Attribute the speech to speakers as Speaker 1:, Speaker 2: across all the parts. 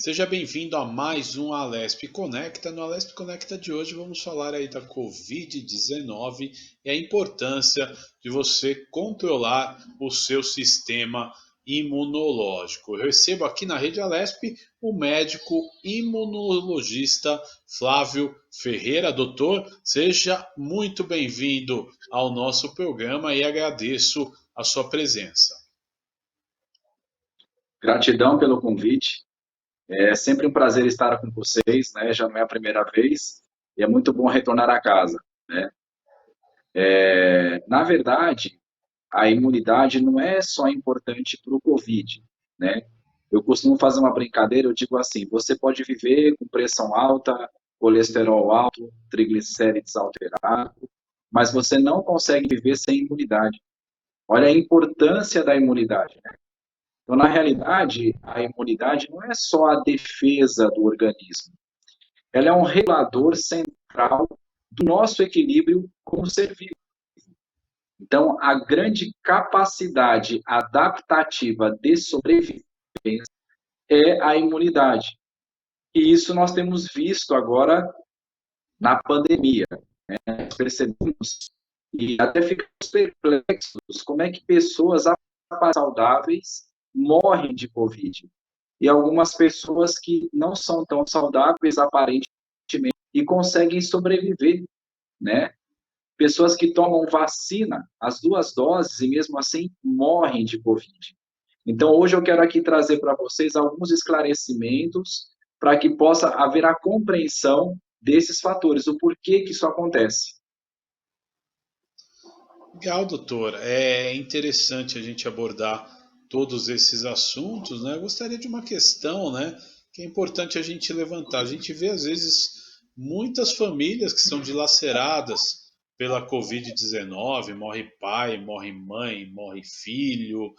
Speaker 1: Seja bem-vindo a mais um Alesp Conecta. No Alesp Conecta de hoje vamos falar aí da Covid-19 e a importância de você controlar o seu sistema imunológico. Eu recebo aqui na Rede Alesp o médico imunologista Flávio Ferreira. Doutor, seja muito bem-vindo ao nosso programa e agradeço a sua presença.
Speaker 2: Gratidão pelo convite. É sempre um prazer estar com vocês, né? Já não é a primeira vez e é muito bom retornar a casa, né? Na verdade, a imunidade não é só importante para o Covid, né? Eu costumo fazer uma brincadeira, eu digo assim, você pode viver com pressão alta, colesterol alto, triglicérides alterado, mas você não consegue viver sem imunidade. Olha a importância da imunidade. Então, na realidade, a imunidade não é só a defesa do organismo, ela é um regulador central do nosso equilíbrio como ser vivo. Então, a grande capacidade adaptativa de sobrevivência é a imunidade. E isso nós temos visto agora na pandemia. Nós percebemos e até ficamos perplexos como é que pessoas saudáveis morrem de Covid. E algumas pessoas que não são tão saudáveis, aparentemente, e conseguem sobreviver, né? Pessoas que tomam vacina, as 2 doses, e mesmo assim morrem de Covid. Então, hoje eu quero aqui trazer para vocês alguns esclarecimentos para que possa haver a compreensão desses fatores, o porquê que isso acontece.
Speaker 1: Legal, doutor. É interessante a gente abordar todos esses assuntos, né? Eu gostaria de uma questão, né, que é importante a gente levantar. A gente vê às vezes muitas famílias que são dilaceradas pela Covid-19, morre pai, morre mãe, morre filho.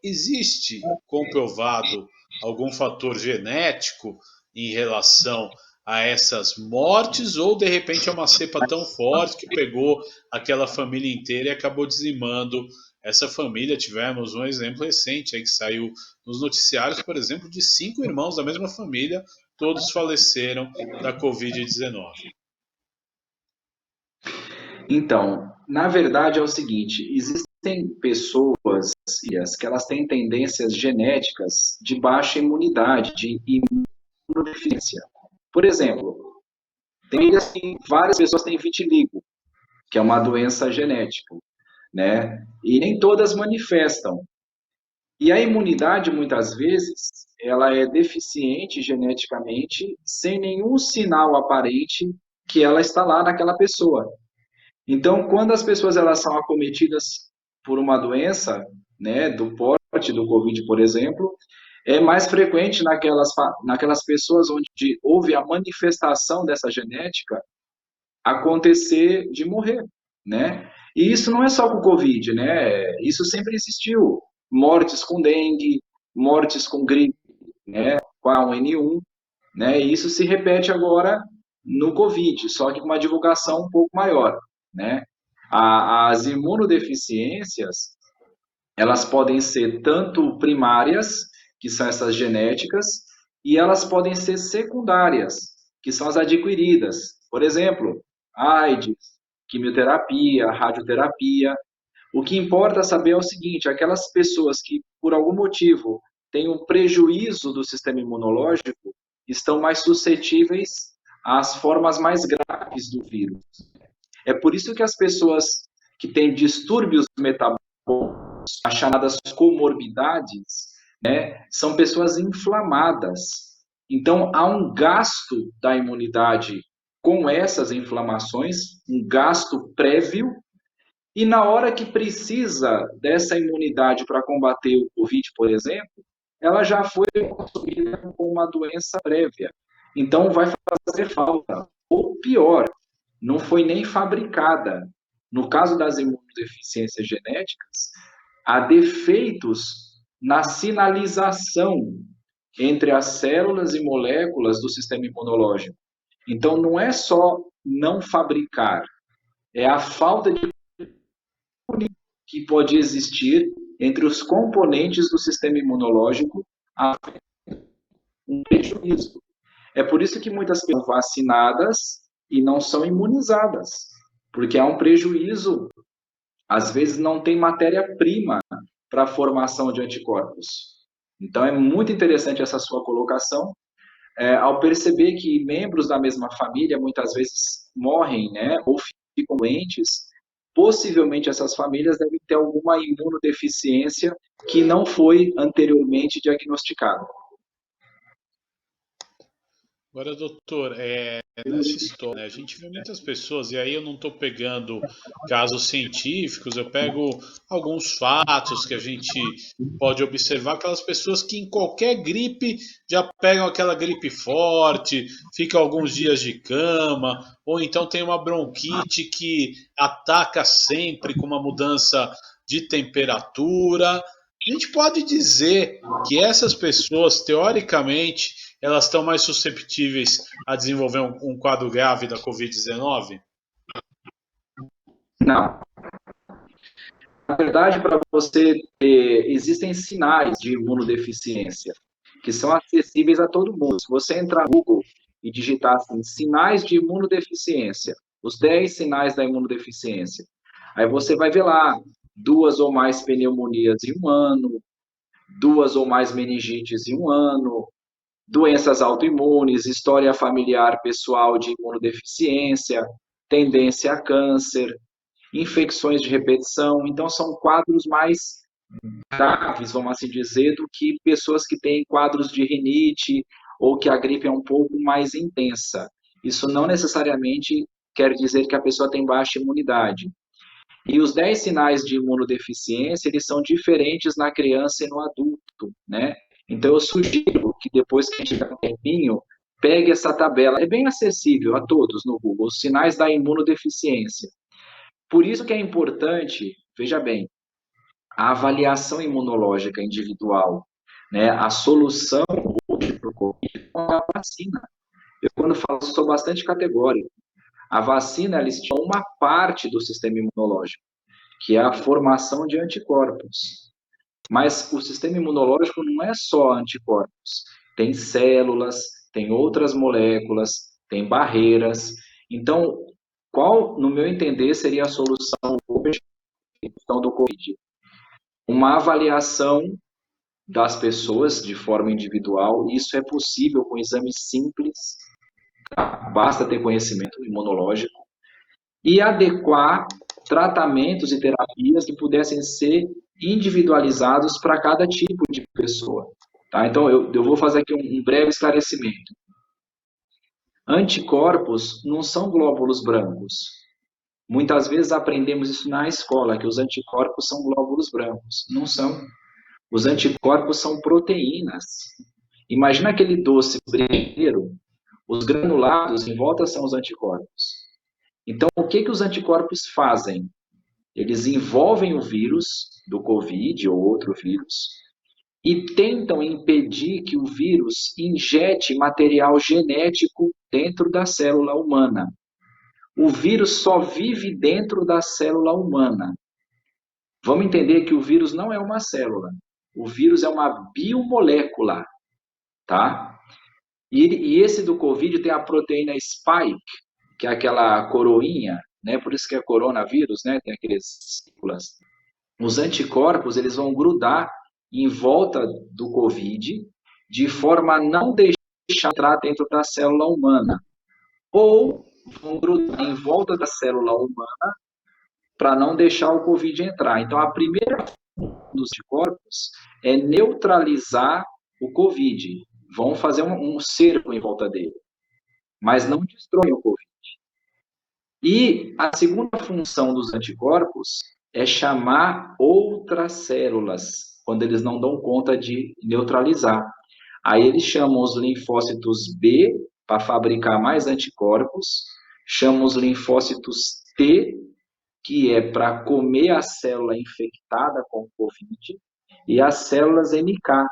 Speaker 1: Existe comprovado algum fator genético em relação a essas mortes ou de repente é uma cepa tão forte que pegou aquela família inteira e acabou dizimando essa família? Tivemos um exemplo recente aí que saiu nos noticiários, por exemplo, de 5 irmãos da mesma família, todos faleceram da Covid-19.
Speaker 2: Então, na verdade é o seguinte, existem pessoas que elas têm tendências genéticas de baixa imunidade, de imunodeficiência. Por exemplo, tem assim, várias pessoas têm vitiligo, que é uma doença genética, né? E nem todas manifestam. E a imunidade, muitas vezes, ela é deficiente geneticamente, sem nenhum sinal aparente que ela está lá naquela pessoa. Então, quando as pessoas elas são acometidas por uma doença, né, do porte do Covid, por exemplo, é mais frequente naquelas pessoas onde houve a manifestação dessa genética acontecer de morrer, né? E isso não é só com o Covid, né? Isso sempre existiu. Mortes com dengue, mortes com gripe, né? Com a H1N1, né? E isso se repete agora no Covid, só que com uma divulgação um pouco maior, né? As imunodeficiências, elas podem ser tanto primárias, que são essas genéticas, e elas podem ser secundárias, que são as adquiridas. Por exemplo, AIDS, quimioterapia, radioterapia. O que importa saber é o seguinte, aquelas pessoas que, por algum motivo, têm um prejuízo do sistema imunológico, estão mais suscetíveis às formas mais graves do vírus. É por isso que as pessoas que têm distúrbios metabólicos, as chamadas comorbidades, né, são pessoas inflamadas. Então, há um gasto da imunidade com essas inflamações, um gasto prévio, e na hora que precisa dessa imunidade para combater o Covid, por exemplo, ela já foi consumida com uma doença prévia. Então, vai fazer falta. Ou pior, não foi nem fabricada. No caso das imunodeficiências genéticas, há defeitos na sinalização entre as células e moléculas do sistema imunológico. Então, não é só não fabricar, é a falta de que pode existir entre os componentes do sistema imunológico um prejuízo. É por isso que muitas pessoas são vacinadas e não são imunizadas, porque há um prejuízo. Às vezes não tem matéria-prima para a formação de anticorpos. Então é muito interessante essa sua colocação, ao perceber que membros da mesma família muitas vezes morrem, né, ou ficam doentes, possivelmente essas famílias devem ter alguma imunodeficiência que não foi anteriormente diagnosticada.
Speaker 1: Agora, doutor, nessa história, né, a gente vê muitas pessoas, e aí eu não estou pegando casos científicos, eu pego alguns fatos que a gente pode observar, aquelas pessoas que em qualquer gripe já pegam aquela gripe forte, ficam alguns dias de cama, ou então tem uma bronquite que ataca sempre com uma mudança de temperatura. A gente pode dizer que essas pessoas, teoricamente, elas estão mais susceptíveis a desenvolver um quadro grave da Covid-19?
Speaker 2: Não. Na verdade, para você ter, existem sinais de imunodeficiência que são acessíveis a todo mundo. Se você entrar no Google e digitar assim, sinais de imunodeficiência, os 10 sinais da imunodeficiência, aí você vai ver lá 2 ou mais pneumonias em um ano, 2 ou mais meningites em um ano, doenças autoimunes, história familiar pessoal de imunodeficiência, tendência a câncer, infecções de repetição. Então, são quadros mais graves, vamos assim dizer, do que pessoas que têm quadros de rinite ou que a gripe é um pouco mais intensa. Isso não necessariamente quer dizer que a pessoa tem baixa imunidade. E os 10 sinais de imunodeficiência, eles são diferentes na criança e no adulto, né? Então, eu sugiro que depois que a gente tiver um tempinho, pegue essa tabela. É bem acessível a todos no Google, os sinais da imunodeficiência. Por isso que é importante, veja bem, a avaliação imunológica individual, né? A solução hoje para o Covid é a vacina. Eu, quando falo, sou bastante categórico. A vacina, ela estimula uma parte do sistema imunológico, que é a formação de anticorpos. Mas o sistema imunológico não é só anticorpos. Tem células, tem outras moléculas, tem barreiras. Então, qual, no meu entender, seria a solução hoje à questão do Covid? Uma avaliação das pessoas de forma individual. Isso é possível com exames simples, tá? Basta ter conhecimento imunológico e adequar tratamentos e terapias que pudessem ser individualizados para cada tipo de pessoa. Tá? Então, eu vou fazer aqui um breve esclarecimento. Anticorpos não são glóbulos brancos. Muitas vezes aprendemos isso na escola, que os anticorpos são glóbulos brancos. Não são. Os anticorpos são proteínas. Imagina aquele doce brigadeiro, os granulados em volta são os anticorpos. Então, o que os anticorpos fazem? Eles envolvem o vírus do Covid ou outro vírus e tentam impedir que o vírus injete material genético dentro da célula humana. O vírus só vive dentro da célula humana. Vamos entender que o vírus não é uma célula. O vírus é uma biomolécula, tá? E esse do Covid tem a proteína spike, que é aquela coroinha, né? Por isso que é coronavírus, né? Tem aqueles células. Os anticorpos, eles vão grudar em volta do Covid, de forma a não deixar entrar dentro da célula humana. Ou vão grudar em volta da célula humana para não deixar o Covid entrar. Então, a primeira função dos anticorpos é neutralizar o Covid. Vão fazer um cerco em volta dele, mas não destroem o Covid. E a segunda função dos anticorpos é chamar outras células, quando eles não dão conta de neutralizar. Aí eles chamam os linfócitos B para fabricar mais anticorpos, chamam os linfócitos T, que é para comer a célula infectada com Covid, e as células NK,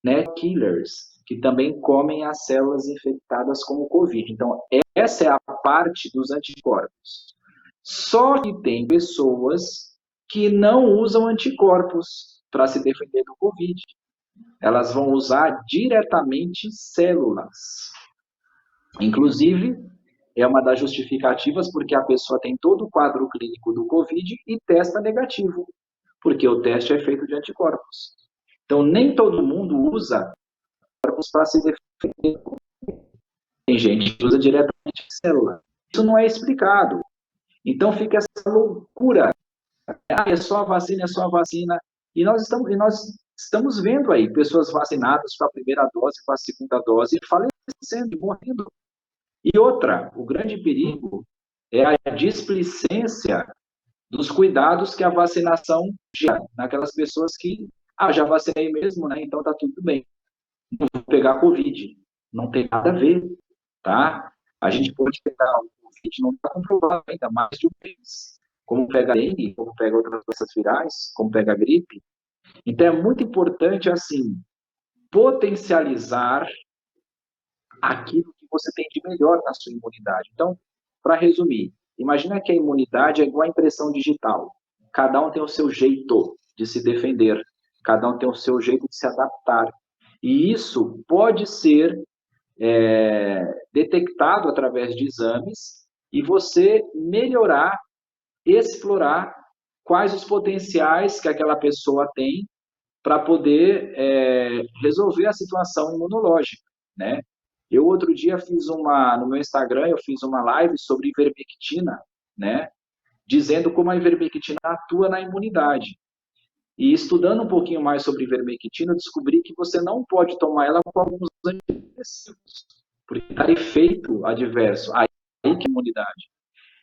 Speaker 2: né, killers, que também comem as células infectadas com o Covid. Então, essa é a parte dos anticorpos. Só que tem pessoas que não usam anticorpos para se defender do Covid. Elas vão usar diretamente células. Inclusive, é uma das justificativas porque a pessoa tem todo o quadro clínico do Covid e testa negativo, porque o teste é feito de anticorpos. Então, nem todo mundo usa anticorpos para se defender. Tem gente que usa diretamente célula. Isso não é explicado. Então, fica essa loucura. Ah, é só a vacina, é só a vacina. E nós estamos vendo aí pessoas vacinadas com a primeira dose, com a segunda dose, falecendo e morrendo. E outra, o grande perigo é a displicência dos cuidados que a vacinação gera naquelas pessoas que, já vacinei mesmo, né? Então tá tudo bem. Não vou pegar Covid. Não tem nada a ver, tá? A gente pode pegar o Covid, não está comprovado ainda, mais de um vez. Como pega a dengue, como pega outras doenças virais, como pega a gripe. Então é muito importante, assim, potencializar aquilo que você tem de melhor na sua imunidade. Então, para resumir, imagina que a imunidade é igual a impressão digital. Cada um tem o seu jeito de se defender, cada um tem o seu jeito de se adaptar. E isso pode ser detectado através de exames e você melhorar, explorar quais os potenciais que aquela pessoa tem para poder resolver a situação imunológica, né? Eu outro dia no meu Instagram, eu fiz uma live sobre ivermectina, né? Dizendo como a ivermectina atua na imunidade. E estudando um pouquinho mais sobre ivermectina, eu descobri que você não pode tomar ela com alguns antidepressivos, porque dá efeito adverso, aí que é a imunidade.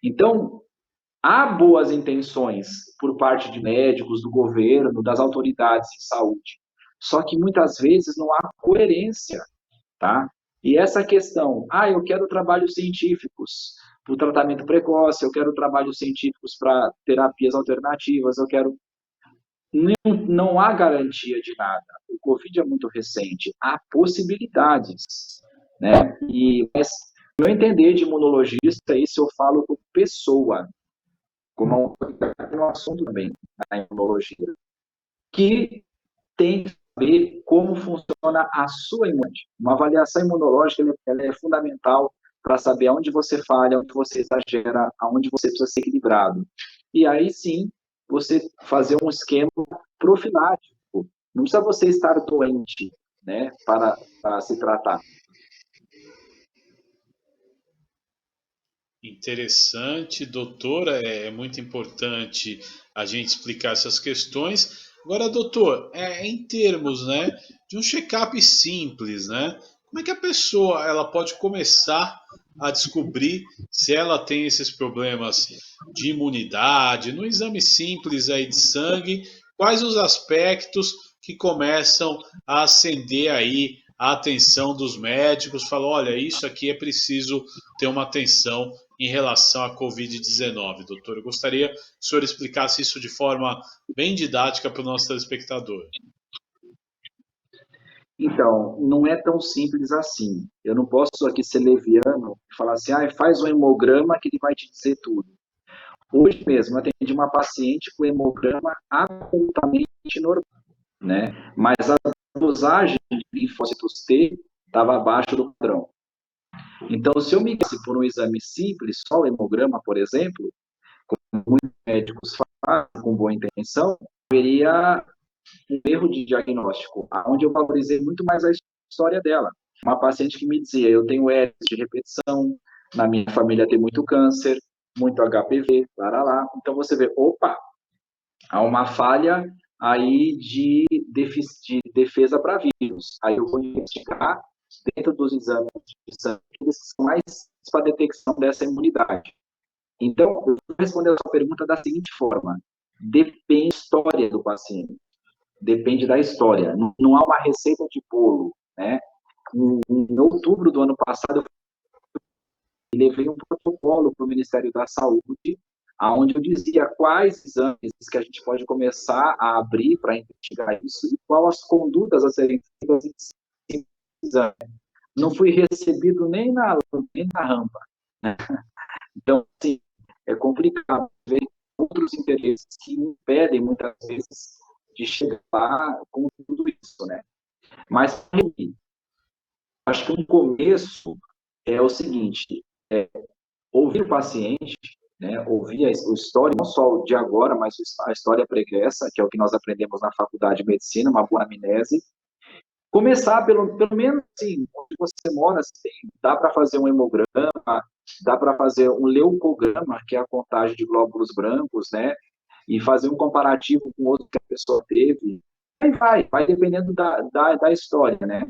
Speaker 2: Então, há boas intenções por parte de médicos, do governo, das autoridades de saúde, só que muitas vezes não há coerência, tá? E essa questão, eu quero trabalhos científicos para o tratamento precoce, eu quero trabalhos científicos para terapias alternativas, eu quero. Não há garantia de nada. O Covid é muito recente, há possibilidades, né? Mas, no meu entender de imunologista, isso eu falo como pessoa, como autoridade no assunto também, na imunologia, que tem que saber como funciona a sua imunidade. Uma avaliação imunológica ela é fundamental para saber aonde você falha, onde você exagera, aonde você precisa ser equilibrado. E aí sim, você fazer um esquema profilático. Não precisa você estar doente, né, para se tratar.
Speaker 1: Interessante, doutora, é muito importante a gente explicar essas questões. Agora, doutor, em termos, né, de um check-up simples, né, como é que a pessoa ela pode começar a descobrir se ela tem esses problemas de imunidade, no exame simples aí de sangue, quais os aspectos que começam a acender aí a atenção dos médicos, falam, olha, isso aqui é preciso ter uma atenção em relação à Covid-19, doutor. Eu gostaria que o senhor explicasse isso de forma bem didática para o nosso telespectador.
Speaker 2: Então, não é tão simples assim. Eu não posso aqui ser leviano e falar assim, faz um hemograma que ele vai te dizer tudo. Hoje mesmo, eu atendi uma paciente com hemograma absolutamente normal, né? Mas a dosagem de linfócitos T estava abaixo do padrão. Então, se eu me guiasse por um exame simples, só o hemograma, por exemplo, como muitos médicos fazem com boa intenção, haveria um erro de diagnóstico, onde eu valorizei muito mais a história dela. Uma paciente que me dizia, eu tenho herpes de repetição, na minha família tem muito câncer, muito HPV, lá. Então você vê, opa, há uma falha aí de defesa para vírus. Aí eu vou investigar dentro dos exames de sangue, que são mais para detecção dessa imunidade. Então, eu vou responder a sua pergunta da seguinte forma: depende da história do paciente, depende da história. Não há uma receita de bolo, né? Em outubro do ano passado, eu levei um protocolo para o Ministério da Saúde, onde eu dizia quais exames que a gente pode começar a abrir para investigar isso e quais as condutas a serem feitas em exame. Não fui recebido nem na rampa, né? Então, assim, é complicado ver outros interesses que impedem, muitas vezes, de chegar lá com tudo isso, né? Mas acho que um começo é o seguinte, ouvir o paciente, né, ouvir a história, não só de agora, mas a história pregressa, que é o que nós aprendemos na faculdade de medicina, uma boa anamnese. Começar, pelo menos, assim, onde você mora, assim, dá para fazer um hemograma, dá para fazer um leucograma, que é a contagem de glóbulos brancos, né, e fazer um comparativo com outro que a pessoa teve. Aí vai dependendo da história, né.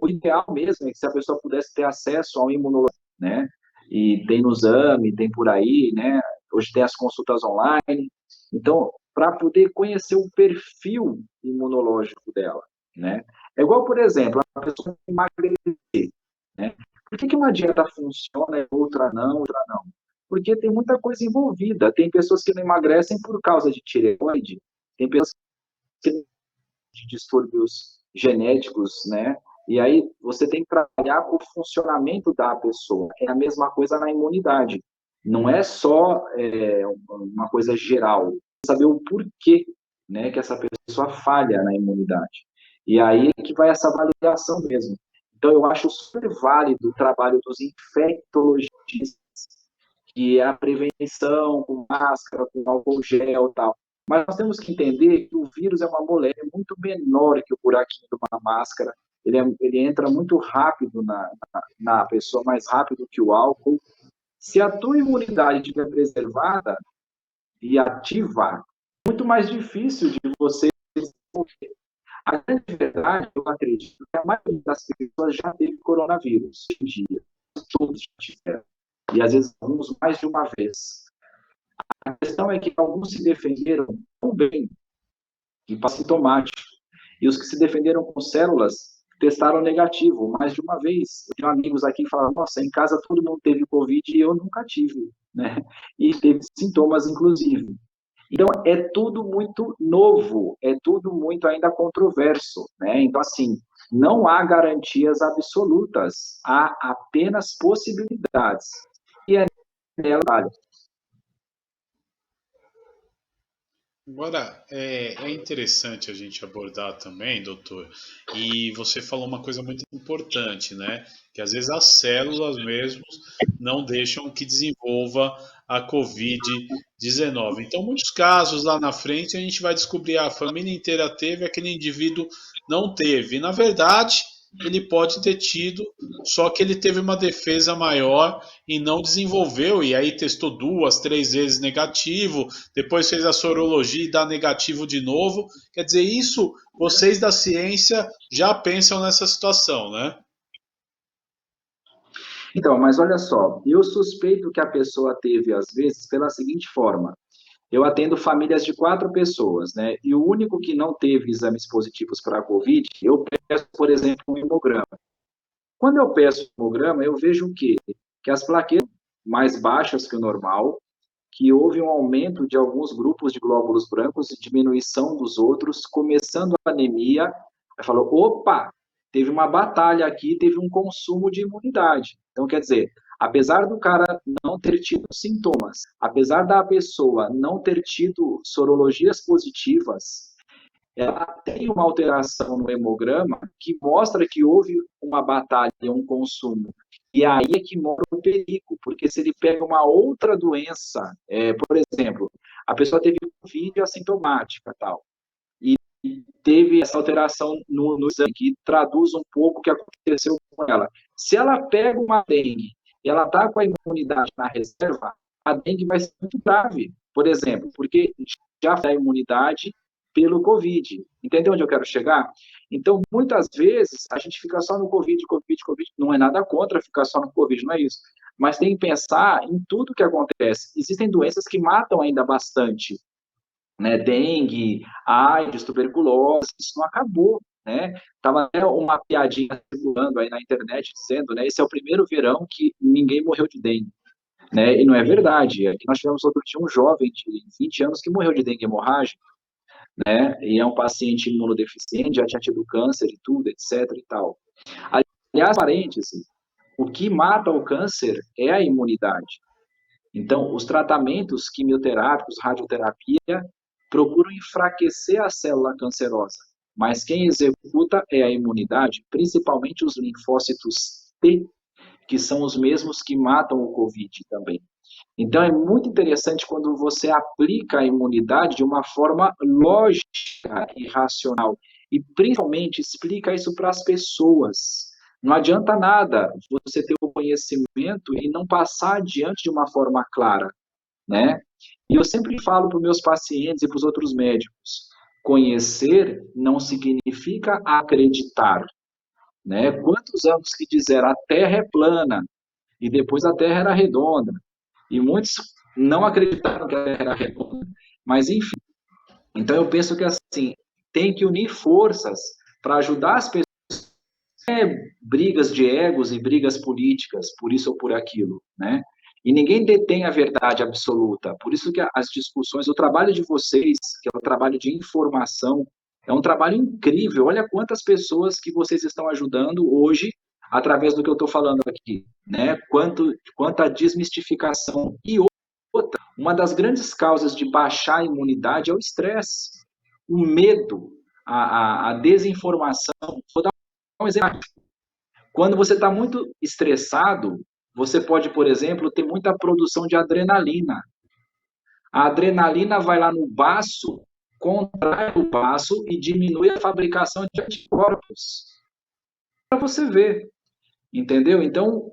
Speaker 2: O ideal mesmo é que se a pessoa pudesse ter acesso ao imunologista, né? E tem no exame, tem por aí, né? Hoje tem as consultas online. Então, para poder conhecer o perfil imunológico dela, né? É igual, por exemplo, a pessoa emagrecer, né? Por que uma dieta funciona e outra não, outra não? Porque tem muita coisa envolvida. Tem pessoas que não emagrecem por causa de tireoide, tem pessoas que de distúrbios genéticos, né? E aí você tem que trabalhar com o funcionamento da pessoa. É a mesma coisa na imunidade. Não é só uma coisa geral. Saber o porquê, né, que essa pessoa falha na imunidade. E aí é que vai essa avaliação mesmo. Então eu acho super válido o trabalho dos infectologistas, que é a prevenção com máscara, com álcool gel e tal. Mas nós temos que entender que o vírus é uma molécula muito menor que o buraquinho de uma máscara. Ele entra muito rápido na pessoa, mais rápido que o álcool. Se a tua imunidade estiver preservada e ativa, é muito mais difícil de você desenvolver. A grande verdade, eu acredito que a maioria das pessoas já teve coronavírus hoje em dia. Todos já tiveram. E às vezes alguns mais de uma vez. A questão é que alguns se defenderam tão bem e sintomático. E os que se defenderam com células testaram negativo. Mais de uma vez, eu tenho amigos aqui que falaram, nossa, em casa todo mundo teve Covid e eu nunca tive, né? E teve sintomas, inclusive. Então, é tudo muito novo, é tudo muito ainda controverso, né? Então, assim, não há garantias absolutas, há apenas possibilidades. E é nela,
Speaker 1: Agora, é interessante a gente abordar também, doutor, e você falou uma coisa muito importante, né? Que às vezes as células mesmo não deixam que desenvolva a Covid-19. Então, muitos casos lá na frente a gente vai descobrir a família inteira teve, aquele indivíduo não teve. E, na verdade, ele pode ter tido, só que ele teve uma defesa maior e não desenvolveu, e aí testou duas, três vezes negativo, depois fez a sorologia e dá negativo de novo. Quer dizer, isso vocês da ciência já pensam nessa situação, né?
Speaker 2: então, mas olha só, eu suspeito que a pessoa teve, às vezes, pela seguinte forma: eu atendo famílias de 4 pessoas, né? E o único que não teve exames positivos para a Covid, eu peço, por exemplo, um hemograma. Quando eu peço um hemograma, eu vejo o quê? Que as plaquetas mais baixas que o normal, que houve um aumento de alguns grupos de glóbulos brancos e diminuição dos outros, começando a anemia. Aí falou, opa, teve uma batalha aqui, teve um consumo de imunidade. Então, quer dizer, apesar do cara não ter tido sintomas, apesar da pessoa não ter tido sorologias positivas, ela tem uma alteração no hemograma que mostra que houve uma batalha, um consumo. E aí é que mora o perigo, porque se ele pega uma outra doença, por exemplo, a pessoa teve Covid assintomática, tal, e teve essa alteração no exame, que traduz um pouco o que aconteceu com ela. Se ela pega uma dengue e ela está com a imunidade na reserva, a dengue vai ser muito grave, por exemplo, porque já foi a imunidade pelo Covid. Entendeu onde eu quero chegar? Então, muitas vezes, a gente fica só no Covid, Covid, Covid. Não é nada contra ficar só no Covid, não é isso. Mas tem que pensar em tudo que acontece. Existem doenças que matam ainda bastante, né? Dengue, AIDS, tuberculose, isso não acabou, né? Tava até uma piadinha circulando aí na internet dizendo, né? Esse é o primeiro verão que ninguém morreu de dengue, né? E não é verdade. Aqui nós tivemos outro dia um jovem de 20 anos que morreu de dengue hemorrágica, né? E é um paciente imunodeficiente, já tinha tido câncer e tudo, etc e tal. Aliás, parênteses, o que mata o câncer é a imunidade. Então, os tratamentos quimioterápicos, radioterapia, procuram enfraquecer a célula cancerosa, mas quem executa é a imunidade, principalmente os linfócitos T, que são os mesmos que matam o Covid também. Então é muito interessante quando você aplica a imunidade de uma forma lógica e racional, e principalmente explica isso para as pessoas. Não adianta nada você ter o conhecimento e não passar adiante de uma forma clara, né? E eu sempre falo para os meus pacientes e para os outros médicos, conhecer não significa acreditar, né? Quantos anos que disseram a Terra é plana e depois a Terra era redonda, e muitos não acreditaram que a Terra era redonda, mas enfim. Então eu penso que assim, tem que unir forças para ajudar as pessoas, brigas de egos e brigas políticas, por isso ou por aquilo, né? E ninguém detém a verdade absoluta. Por isso que as discussões, o trabalho de vocês, que é o trabalho de informação, é um trabalho incrível. Olha quantas pessoas que vocês estão ajudando hoje através do que eu estou falando aqui, né? Quanto à desmistificação. E outra, uma das grandes causas de baixar a imunidade é o estresse, o medo, a desinformação. Vou dar um exemplo. Quando você está muito estressado, você pode, por exemplo, ter muita produção de adrenalina. A adrenalina vai lá no baço, contrai o baço e diminui a fabricação de anticorpos. Para você ver, entendeu? Então,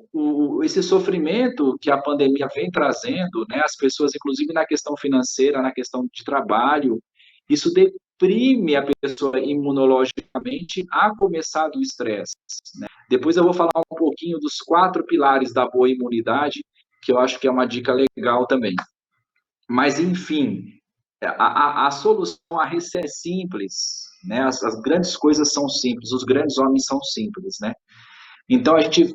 Speaker 2: esse sofrimento que a pandemia vem trazendo, né, as pessoas, inclusive na questão financeira, na questão de trabalho, isso deprime a pessoa imunologicamente a começar do estresse, né? Depois eu vou falar um pouquinho dos 4 pilares da boa imunidade, que eu acho que é uma dica legal também. Mas, enfim, a solução, a receita é simples, né? As grandes coisas são simples, os grandes homens são simples, né? Então, a gente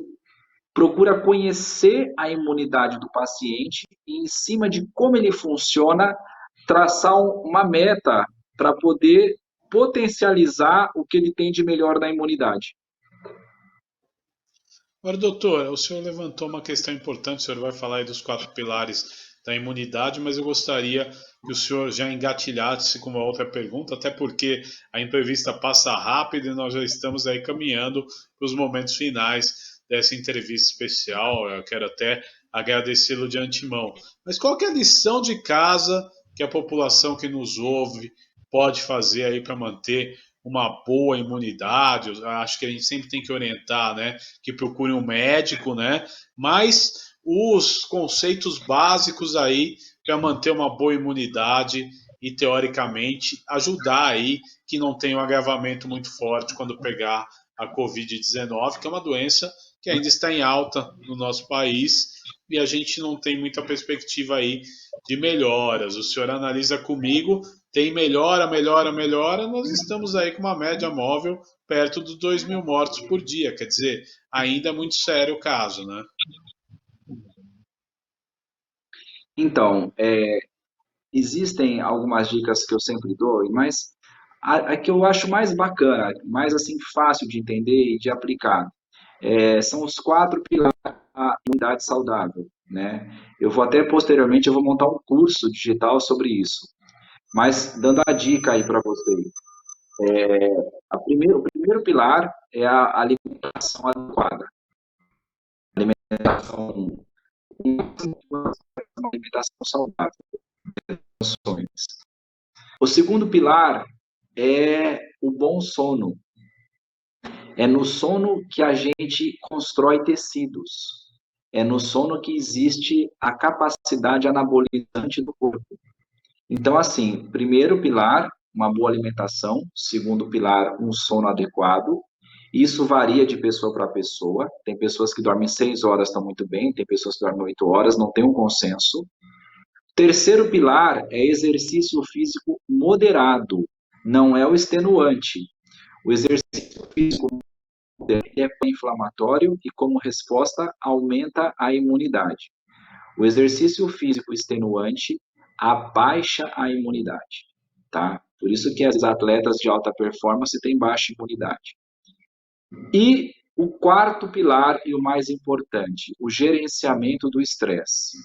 Speaker 2: procura conhecer a imunidade do paciente e, em cima de como ele funciona, traçar uma meta para poder potencializar o que ele tem de melhor na imunidade.
Speaker 1: Agora, doutor, o senhor levantou uma questão importante, o senhor vai falar aí dos 4 pilares da imunidade, mas eu gostaria que o senhor já engatilhasse com uma outra pergunta, até porque a entrevista passa rápido e nós já estamos aí caminhando para os momentos finais dessa entrevista especial. Eu quero até agradecê-lo de antemão. Mas qual que é a lição de casa que a população que nos ouve pode fazer aí para manter uma boa imunidade? Eu acho que a gente sempre tem que orientar, né, que procure um médico, né? Mas os conceitos básicos aí para manter uma boa imunidade e teoricamente ajudar aí que não tenha um agravamento muito forte quando pegar a Covid-19, que é uma doença que ainda está em alta no nosso país e a gente não tem muita perspectiva aí de melhoras. O senhor analisa comigo, tem melhora, melhora, melhora, nós estamos aí com uma média móvel perto dos 2.000 mortos por dia, quer dizer, ainda é muito sério o caso, né?
Speaker 2: Então, existem algumas dicas que eu sempre dou, mas a que eu acho mais bacana, mais assim fácil de entender e de aplicar, são os 4 pilares da imunidade saudável, né? Eu vou até posteriormente eu vou montar um curso digital sobre isso. Mas dando a dica aí para vocês, o primeiro pilar é a alimentação adequada, alimentação, uma alimentação saudável, ações. O segundo pilar é o bom sono. É no sono que a gente constrói tecidos. É no sono que existe a capacidade anabolizante do corpo. Então, assim, primeiro pilar, uma boa alimentação. Segundo pilar, um sono adequado. Isso varia de pessoa para pessoa. Tem pessoas que dormem 6 horas, estão muito bem. Tem pessoas que dormem 8 horas, não tem um consenso. Terceiro pilar é exercício físico moderado. Não é o extenuante. O exercício físico é inflamatório e, como resposta, aumenta a imunidade. O exercício físico extenuante abaixa a imunidade, tá? Por isso que as atletas de alta performance têm baixa imunidade. E o quarto pilar e o mais importante, o gerenciamento do estresse,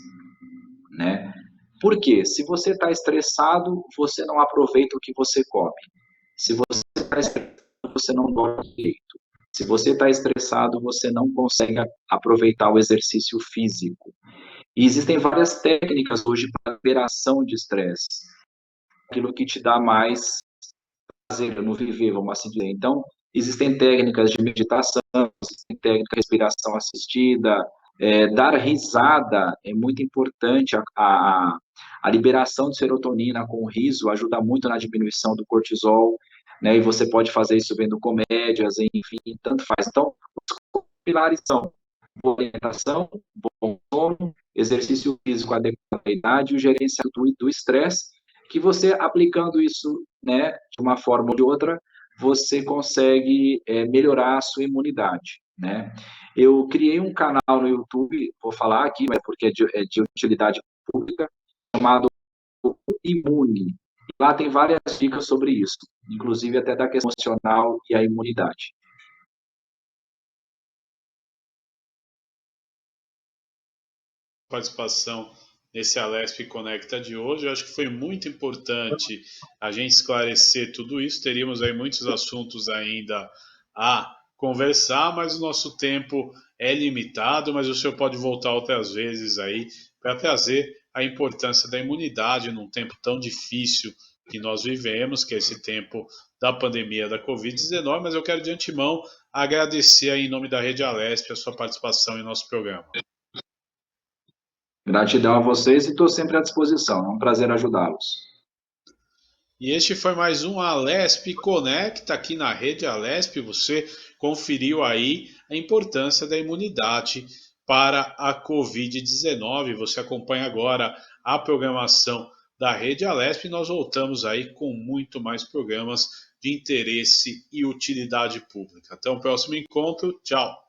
Speaker 2: né? Por quê? Se você está estressado, você não aproveita o que você come. Se você está estressado, você não dorme direito. Se você está estressado, você não consegue aproveitar o exercício físico. E existem várias técnicas hoje para liberação de estresse. Aquilo que te dá mais prazer no viver, vamos assim dizer. Então, existem técnicas de meditação, existem técnicas de respiração assistida, dar risada é muito importante, a liberação de serotonina com o riso ajuda muito na diminuição do cortisol, né, e você pode fazer isso vendo comédias, enfim, tanto faz. Então, os pilares são boa alimentação, bom sono, exercício físico adequado à idade e o gerenciamento do estresse, que você aplicando isso, né, de uma forma ou de outra, você consegue melhorar a sua imunidade, né? Eu criei um canal no YouTube, vou falar aqui, mas porque é de utilidade pública, chamado Imune. Lá tem várias dicas sobre isso, inclusive até da questão emocional e a imunidade.
Speaker 1: Participação nesse Alesp Conecta de hoje. Eu acho que foi muito importante a gente esclarecer tudo isso. Teríamos aí muitos assuntos ainda a conversar, mas o nosso tempo é limitado, mas o senhor pode voltar outras vezes aí para trazer a importância da imunidade num tempo tão difícil que nós vivemos, que é esse tempo da pandemia da Covid-19, mas eu quero de antemão agradecer aí em nome da Rede Alesp a sua participação em nosso programa.
Speaker 2: Gratidão a vocês e estou sempre à disposição. É um prazer ajudá-los.
Speaker 1: E este foi mais um Alesp Conecta aqui na Rede Alesp. Você conferiu aí a importância da imunidade para a Covid-19. Você acompanha agora a programação da Rede Alesp e nós voltamos aí com muito mais programas de interesse e utilidade pública. Até o próximo encontro. Tchau.